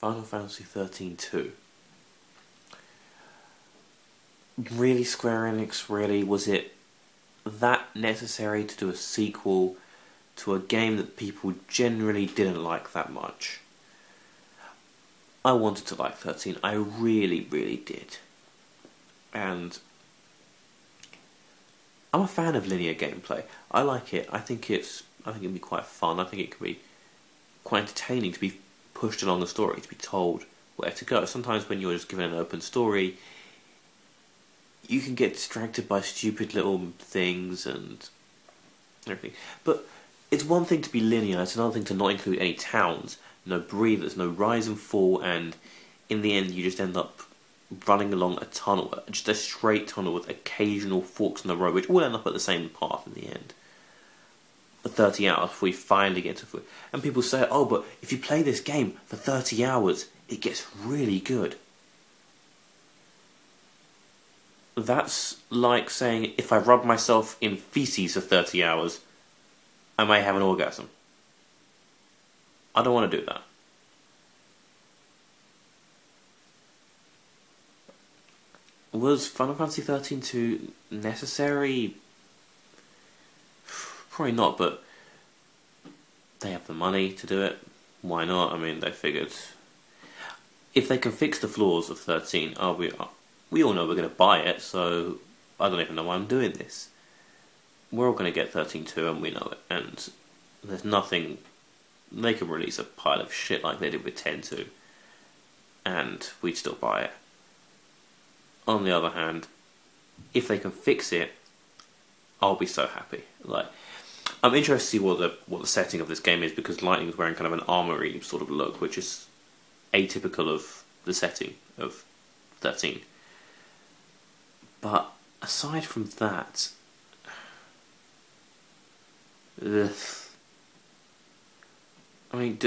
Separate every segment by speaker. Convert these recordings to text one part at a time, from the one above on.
Speaker 1: Final Fantasy XIII-2. Really, Square Enix, really? Was it that necessary to do a sequel to a game that people generally didn't like that much? I wanted to like 13, I really, really did. And I'm a fan of linear gameplay. I like it. I think it'd be quite fun. I think it could be quite entertaining to be pushed along a story, to be told where to go. Sometimes when you're just given an open story, you can get distracted by stupid little things and everything. But it's one thing to be linear, it's another thing to not include any towns, no breathers, no rise and fall, and in the end you just end up running along a tunnel, just a straight tunnel with occasional forks in the road, which all end up at the same path in the end. For 30 hours before you finally get to foot. And people say, oh, but if you play this game for 30 hours, it gets really good. That's like saying, if I rub myself in feces for 30 hours, I may have an orgasm. I don't want to do that. Was Final Fantasy XIII-2 necessary? Probably not, but they have the money to do it. Why not? I mean, they figured if they can fix the flaws of 13, we all know we're going to buy it, so I don't even know why I'm doing this. We're all going to get 13.2 and we know it, and there's nothing. They could release a pile of shit like they did with 10.2 and we'd still buy it. On the other hand, if they can fix it, I'll be so happy. Like, I'm interested to see what the setting of this game is, because Lightning's wearing kind of an armory sort of look, which is atypical of the setting of 13. But aside from that, ugh. I mean,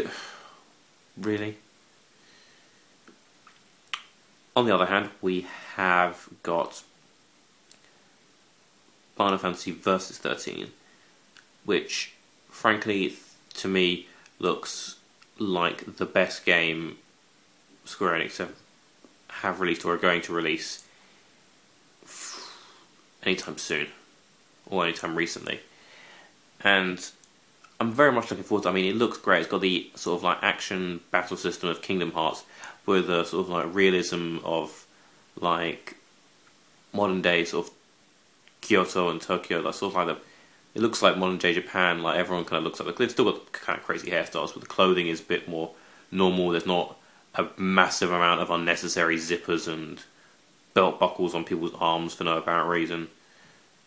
Speaker 1: really? On the other hand, we have got Final Fantasy Versus 13, which, frankly, to me, looks like the best game Square Enix have released or are going to release anytime soon, or anytime recently. And I'm very much looking forward to it. I mean, it looks great. It's got the sort of like action battle system of Kingdom Hearts, with a sort of like realism of like modern day sort of Kyoto and Tokyo. That's sort of like it looks like modern day Japan. Like everyone kind of looks like they've still got kind of crazy hairstyles, but the clothing is a bit more normal. There's not a massive amount of unnecessary zippers and belt buckles on people's arms for no apparent reason.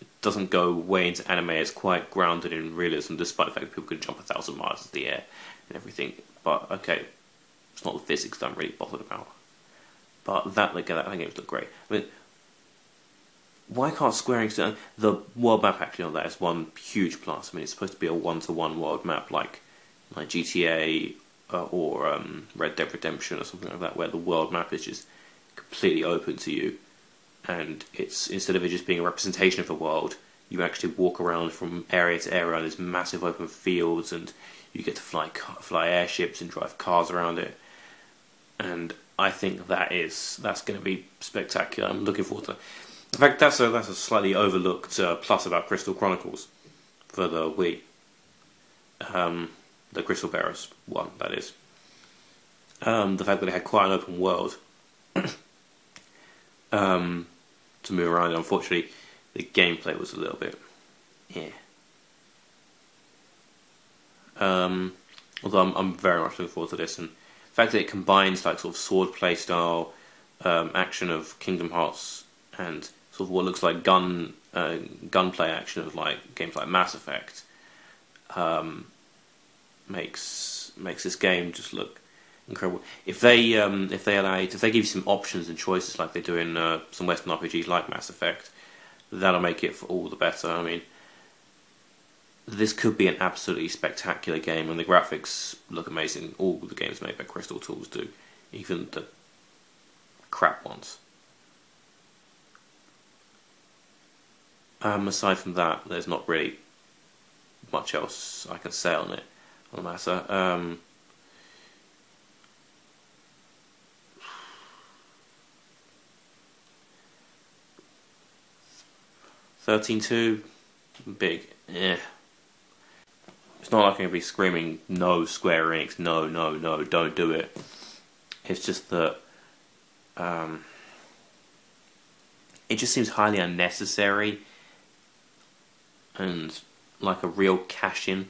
Speaker 1: It doesn't go way into anime. It's quite grounded in realism, despite the fact that people can jump 1,000 miles in the air and everything. But okay, it's not the physics that I'm really bothered about. But that games look great. I mean, why can't Square Enix... The world map actually on that is one huge plus. I mean, it's supposed to be a one-to-one world map like GTA or Red Dead Redemption or something like that, where the world map is just completely open to you. And it's, instead of it just being a representation of the world, you actually walk around from area to area, and there's massive open fields, and you get to fly airships and drive cars around it. And I think that's going to be spectacular. I'm looking forward to it. In fact, that's a slightly overlooked plus about Crystal Chronicles for the Wii. The Crystal Bearers one, that is. The fact that it had quite an open world to move around. Unfortunately, the gameplay was a little bit, yeah. Although I'm very much looking forward to this, and the fact that it combines like sort of swordplay style action of Kingdom Hearts and sort of what looks like gunplay action of like games like Mass Effect makes this game just look incredible. If they give you some options and choices like they do in some Western RPGs like Mass Effect, that'll make it for all the better. I mean, this could be an absolutely spectacular game, and the graphics look amazing. All the games made by Crystal Tools do, even the crap ones. Aside from that, there's not really much else I can say on the matter. XIII-2, big, eh. It's not like I'm going to be screaming, no, Square Enix, no, no, no, don't do it. It's just that it just seems highly unnecessary and like a real cash-in.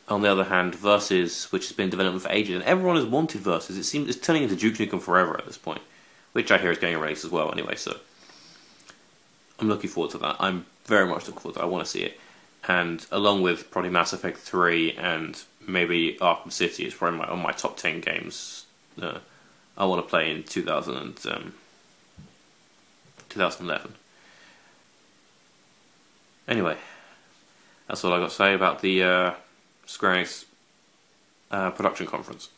Speaker 1: On the other hand, Versus, which has been in development for ages, and everyone has wanted Versus. It seems it's turning into Duke Nukem Forever at this point, which I hear is getting a release as well anyway, so I'm looking forward to that. I'm very much looking forward to it. I want to see it. And along with probably Mass Effect 3 and maybe Arkham City, it's probably on my top 10 games I want to play in 2011. Anyway, that's all I got to say about the Square Enix production conference.